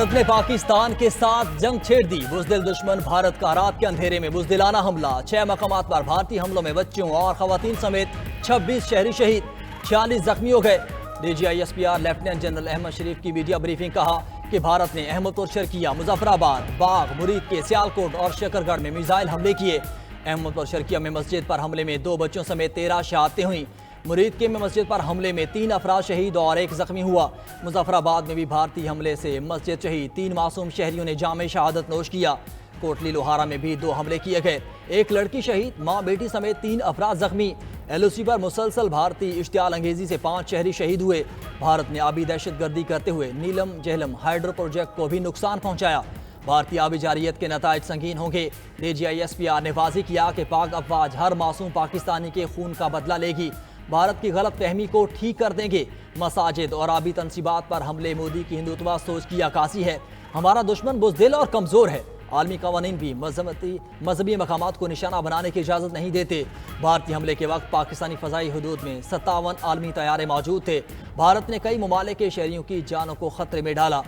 بھارت نے پاکستان کے ساتھ جنگ چھیڑ دی۔ بزدل دشمن بھارت کا رات کے اندھیرے میں بزدلانہ حملہ، 6 مقامات پر بھارتی حملوں میں بچوں اور خواتین سمیت 26 شہری شہید، 46 زخمی ہو گئے۔ D G I S P R lieutenant general Ahmed Sharif کی میڈیا بریفنگ، کہا کہ بھارت نے احمد پور شرقیہ، مظفر آباد، باغ، مرید کے سیالکوٹ اور شکر گڑھ میں میزائل حملے کیے۔ احمد پور شرقیہ میں مسجد پر حملے میں 2 بچوں سمیت 13 شہادتیں ہوئیں۔ مرید کے میں مسجد پر حملے میں 3 افراد شہید اور 1 زخمی ہوا۔ مظفر آباد میں بھی بھارتی حملے سے مسجد شہید، 3 معصوم شہریوں نے جام شہادت نوش کیا۔ کوٹلی لوہارا میں بھی 2 حملے کیے گئے، 1 لڑکی شہید، ماں بیٹی سمیت 3 افراد زخمی۔ ایل او سی پر مسلسل بھارتی اشتعال انگیزی سے 5 شہری شہید ہوئے۔ بھارت نے آبی دہشت گردی کرتے ہوئے نیلم جہلم ہائیڈرو پروجیکٹ کو بھی نقصان پہنچایا۔ بھارتی آبی جارحیت کے نتائج سنگین ہوں گے۔ D G I S P R نے واضح کیا کہ پاک افواج ہر معصوم پاکستانی کے خون کا بدلہ لے گی، بھارت کی غلط فہمی کو ٹھیک کر دیں گے۔ مساجد اور آبی تنصیبات پر حملے مودی کی ہندوتوا سوچ کی عکاسی ہے۔ ہمارا دشمن بزدل اور کمزور ہے۔ عالمی قوانین بھی مذہبی مقامات کو نشانہ بنانے کی اجازت نہیں دیتے۔ بھارتی حملے کے وقت پاکستانی فضائی حدود میں 57 عالمی طیارے موجود تھے۔ بھارت نے کئی ممالک کے شہریوں کی جانوں کو خطرے میں ڈالا۔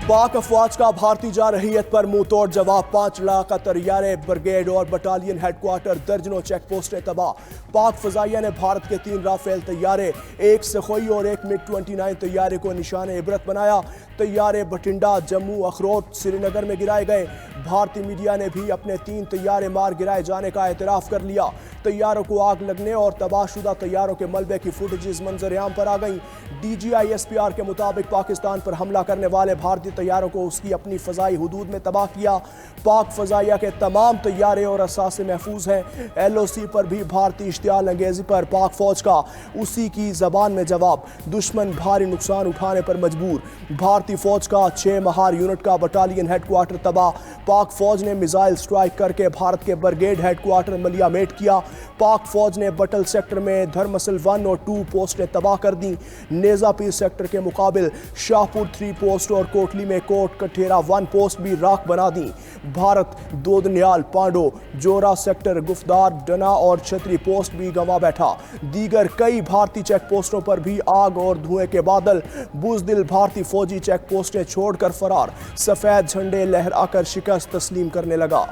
پاک افواج کا بھارتی جارحیت پر منہ توڑ جواب، 5 لاکھ طیارے، بریگیڈ اور بٹالین ہیڈ کوارٹر، درجنوں چیک پوسٹیں تباہ۔ پاک فضائیہ نے بھارت کے 3 رافیل طیارے، 1 سخوئی اور 1 MiG 29 طیارے کو نشان عبرت بنایا۔ طیارے بٹھنڈا، جموں، اخروٹ، سری نگر میں گرائے گئے۔ بھارتی میڈیا نے بھی اپنے 3 طیارے مار گرائے جانے کا اعتراف کر لیا۔ طیاروں کو آگ لگنے اور تباہ شدہ طیاروں کے ملبے کی فوٹیجز منظر عام پر آ گئیں۔ D G I S P R کے مطابق پاکستان پر حملہ کرنے والے بھارتی طیاروں کو اس کی اپنی فضائی حدود میں تباہ کیا۔ پاک فضائیہ کے تمام طیارے اور اثاثے محفوظ ہیں۔ ایل او سی پر بھی بھارتی اشتعال انگیزی پر پاک فوج کا اسی کی زبان میں جواب، دشمن بھاری نقصان اٹھانے پر مجبور۔ بھارتی فوج کا 6 مہار یونٹ کا بٹالین ہیڈ کوارٹر تباہ۔ پاک فوج نے میزائل سٹرائک کر کے بھارت کے بریگیڈ ہیڈ کوارٹر ملیا میٹ کیا۔ پاک فوج نے بٹل سیکٹر میں دھرمسل 1 اور 2 پوسٹیں تباہ کر دیں۔ نیزا پیر سیکٹر کے مقابل شاہپور 3 پوسٹ اور کوٹلی میں کوٹ کٹھیرا 1 پوسٹ بھی راکھ بنا دیں۔ بھارت دودنیال، پانڈو، جورا سیکٹر، گفدار، ڈنا اور چھتری پوسٹ بھی گنوا بیٹھا۔ دیگر کئی بھارتی چیک پوسٹوں پر بھی آگ اور دھوئیں کے بادل۔ بزدل بھارتی فوجی چیک پوسٹیں چھوڑ کر فرار، سفید جھنڈے لہرا کر شکست تسلیم کرنے لگا۔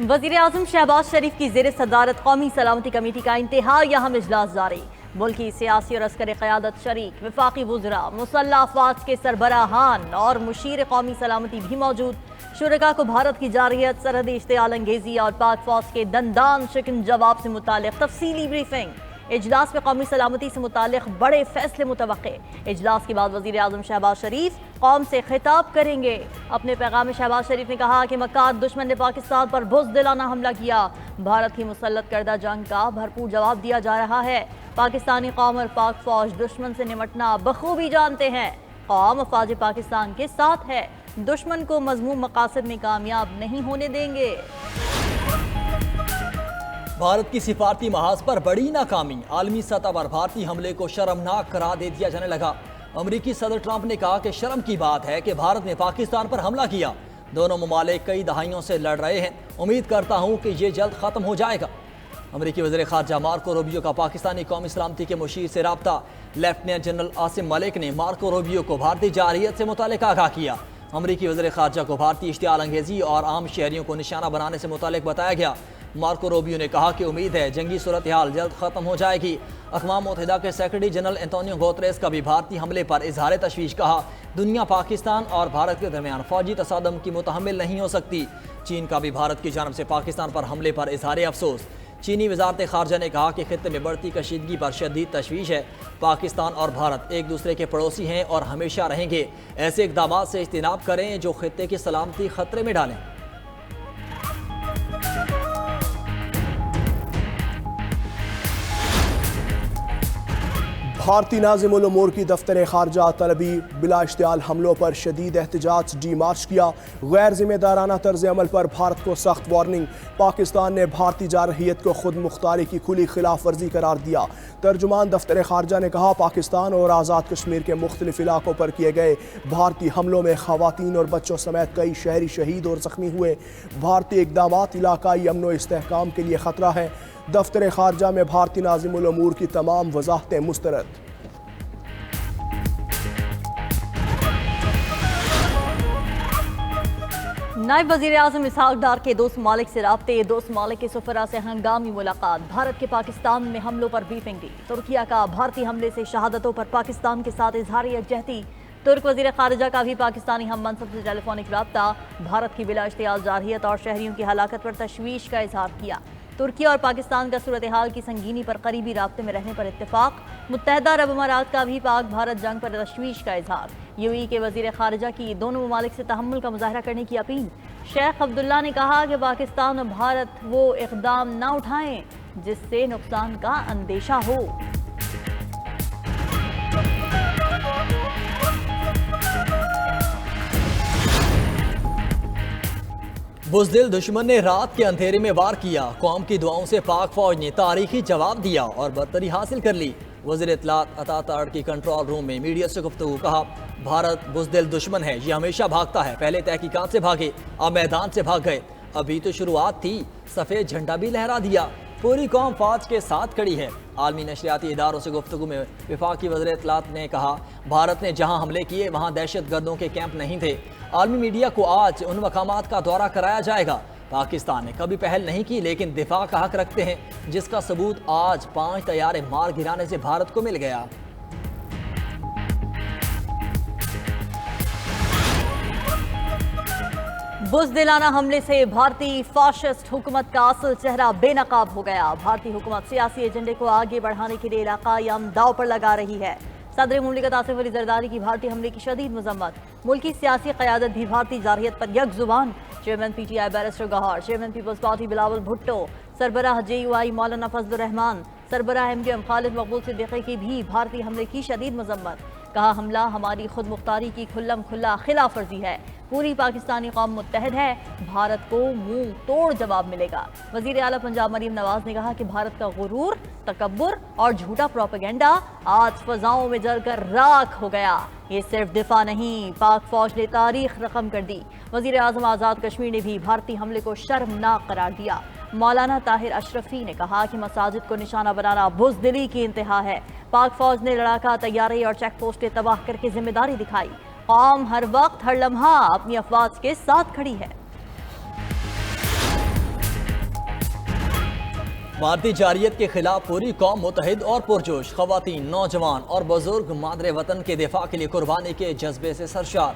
وزیر اعظم شہباز شریف کی زیر صدارت قومی سلامتی کمیٹی کا انتہائی اہم اجلاس جاری۔ ملکی سیاسی اور عسکری قیادت شریک، وفاقی وزراء، مسلح افواج کے سربراہان اور مشیر قومی سلامتی بھی موجود۔ شرکاء کو بھارت کی جارحیت، سرحدی اشتعال انگیزی اور پاک فوج کے دندان شکن جواب سے متعلق تفصیلی بریفنگ۔ اجلاس میں قومی سلامتی سے متعلق بڑے فیصلے متوقع۔ اجلاس کے بعد وزیر اعظم شہباز شریف قوم سے خطاب کریں گے۔ اپنے پیغام میں شہباز شریف نے کہا کہ مکار دشمن نے پاکستان پر بزدلانہ حملہ کیا، بھارت کی مسلط کردہ جنگ کا بھرپور جواب دیا جا رہا ہے۔ پاکستانی قوم اور پاک فوج دشمن سے نمٹنا بخوبی جانتے ہیں۔ قوم افواج پاکستان کے ساتھ ہے، دشمن کو مذموم مقاصد میں کامیاب نہیں ہونے دیں گے۔ بھارت کی سفارتی محاذ پر بڑی ناکامی، عالمی سطح پر بھارتی حملے کو شرمناک قرار دے دیا جانے لگا۔ امریکی صدر ٹرمپ نے کہا کہ شرم کی بات ہے کہ بھارت نے پاکستان پر حملہ کیا۔ دونوں ممالک کئی دہائیوں سے لڑ رہے ہیں، امید کرتا ہوں کہ یہ جلد ختم ہو جائے گا۔ امریکی وزیر خارجہ مارکو روبیو کا پاکستانی قومی سلامتی کے مشیر سے رابطہ۔ لیفٹیننٹ جنرل عاصم ملک نے مارکو روبیو کو بھارتی جارحیت سے متعلق آگاہ کیا۔ امریکی وزیر خارجہ کو بھارتی اشتعال انگیزی اور عام شہریوں کو نشانہ بنانے سے متعلق بتایا گیا۔ مارکو روبیو نے کہا کہ امید ہے جنگی صورتحال جلد ختم ہو جائے گی۔ اقوام متحدہ کے سیکرٹری جنرل انتونیو گوتریس کا بھی بھارتی حملے پر اظہار تشویش، کہا دنیا پاکستان اور بھارت کے درمیان فوجی تصادم کی متحمل نہیں ہو سکتی۔ چین کا بھی بھارت کی جانب سے پاکستان پر حملے پر اظہار افسوس۔ چینی وزارت خارجہ نے کہا کہ خطے میں بڑھتی کشیدگی پر شدید تشویش ہے۔ پاکستان اور بھارت ایک دوسرے کے پڑوسی ہیں اور ہمیشہ رہیں گے۔ ایسے اقدامات سے اجتناب کریں جو خطے کی سلامتی خطرے میں ڈالیں۔ بھارتی ناظم الامور کی دفتر خارجہ طلبی بلا اشتعال حملوں پر شدید احتجاج ڈی مارچ کیا۔ غیر ذمہ دارانہ طرز عمل پر بھارت کو سخت وارننگ۔ پاکستان نے بھارتی جارحیت کو خود مختاری کی کھلی خلاف ورزی قرار دیا۔ ترجمان دفتر خارجہ نے کہا پاکستان اور آزاد کشمیر کے مختلف علاقوں پر کیے گئے بھارتی حملوں میں خواتین اور بچوں سمیت کئی شہری شہید اور زخمی ہوئے۔ بھارتی اقدامات علاقائی امن و استحکام کے لیے خطرہ ہیں۔ دفتر خارجہ میں بھارتی ناظم الامور کی تمام وضاحتیں مسترد۔ نائب وزیر اعظم اسحاق ڈار کے 2 ممالک سے رابطے، 2 ممالک کے سفراء سے ہنگامی ملاقات، بھارت کے پاکستان میں حملوں پر بریفنگ دی۔ ترکیہ کا بھارتی حملے سے شہادتوں پر پاکستان کے ساتھ اظہار یکجہتی۔ ترک وزیر خارجہ کا بھی پاکستانی ہم منصب سے ٹیلی فونک رابطہ، بھارت کی بلا اشتعال جارحیت اور شہریوں کی ہلاکت پر تشویش کا اظہار کیا۔ ترکی اور پاکستان کا صورتحال کی سنگینی پر قریبی رابطے میں رہنے پر اتفاق۔ متحدہ عرب امارات کا بھی پاک بھارت جنگ پر تشویش کا اظہار۔ یو ای کے وزیر خارجہ کی دونوں ممالک سے تحمل کا مظاہرہ کرنے کی اپیل۔ شیخ عبداللہ نے کہا کہ پاکستان اور بھارت وہ اقدام نہ اٹھائیں جس سے نقصان کا اندیشہ ہو۔ بزدل دشمن نے رات کے اندھیرے میں وار کیا، قوم کی دعاؤں سے پاک فوج نے تاریخی جواب دیا اور برتری حاصل کر لی۔ وزیر اطلاعات عطا تاڑ کی کنٹرول روم میں میڈیا سے گفتگو، کہا بھارت بزدل دشمن ہے، یہ ہمیشہ بھاگتا ہے، پہلے تحقیقات سے بھاگے، اب میدان سے بھاگ گئے، ابھی تو شروعات تھی، سفید جھنڈا بھی لہرا دیا، پوری قوم فوج کے ساتھ کھڑی ہے۔ عالمی نشریاتی اداروں سے گفتگو میں وفاقی وزیر اطلاعات نے کہا بھارت نے جہاں حملے کیے وہاں دہشت گردوں کے کیمپ نہیں تھے۔ عالمی میڈیا کو آج ان مقامات کا دورہ کرایا جائے گا۔ پاکستان نے کبھی پہل نہیں کی لیکن دفاع کا حق رکھتے ہیں، جس کا ثبوت آج 5 طیارے مار گرانے سے بھارت کو مل گیا۔ بزدلانہ حملے سے بھارتی فاشسٹ حکومت کا اصل چہرہ بے نقاب ہو گیا۔ بھارتی حکومت سیاسی ایجنڈے کو آگے بڑھانے کے لیے علاقائی امن داؤ پر لگا رہی ہے۔ صدر مملکت آصف علی زرداری کی بھارتی حملے کی شدید مذمت۔ ملکی سیاسی قیادت بھی بھارتی جارحیت پر یک زبان۔ Chairman P T I barrister Gohar, chairman Peoples Party Bilawal Bhutto, سربراہ جے یو آئی مولانا فضل الرحمان، سربراہ M Q M Khalid Maqbool Siddiqui کی بھی بھارتی حملے کی شدید مذمت۔ کہا حملہ ہماری خود مختاری کی کھلم کھلا خلاف ورزی ہے، پوری پاکستانی قوم متحد ہے، بھارت کو منہ توڑ جواب ملے گا۔ وزیر اعلیٰ پنجاب مریم نواز نے کہا کہ بھارت کا غرور، تکبر اور جھوٹا پروپیگنڈا آج فضاؤں میں جل کر راکھ ہو گیا۔ یہ صرف دفاع نہیں، پاک فوج نے تاریخ رقم کر دی۔ وزیر اعظم آزاد کشمیر نے بھی بھارتی حملے کو شرمناک قرار دیا۔ مولانا طاہر اشرفی نے کہا کہ مساجد کو نشانہ بنانا بزدلی کی انتہا ہے۔ پاک فوج نے لڑاکا طیارے اور چیک پوسٹیں تباہ کر کے ذمہ داری دکھائی۔ قوم ہر وقت ہر لمحہ اپنی افواج کے ساتھ کھڑی ہے۔ بھارتی جارحیت کے خلاف پوری قوم متحد اور پرجوش، خواتین، نوجوان اور بزرگ مادر وطن کے دفاع کے لیے قربانی کے جذبے سے سرشار۔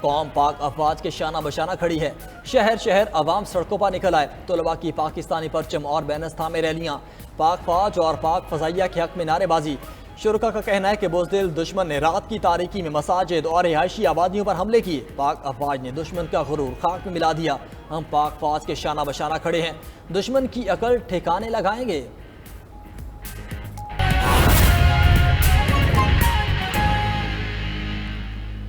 قوم پاک افواج کے شانہ بشانہ کھڑی ہے۔ شہر شہر عوام سڑکوں پر نکل آئے، طلباء کی پاکستانی پرچم اور بینرز تھامے ریلیاں، پاک فوج اور پاک فضائیہ کے حق میں نعرے بازی۔ شرکا کا کہنا ہے کہ بزدل دشمن نے رات کی تاریکی میں مساجد اور رہائشی آبادیوں پر حملے کیے، پاک افواج نے دشمن کا غرور خاک میں ملا دیا۔ ہم پاک فوج کے شانہ بشانہ کھڑے ہیں، دشمن کی عقل ٹھکانے لگائیں گے۔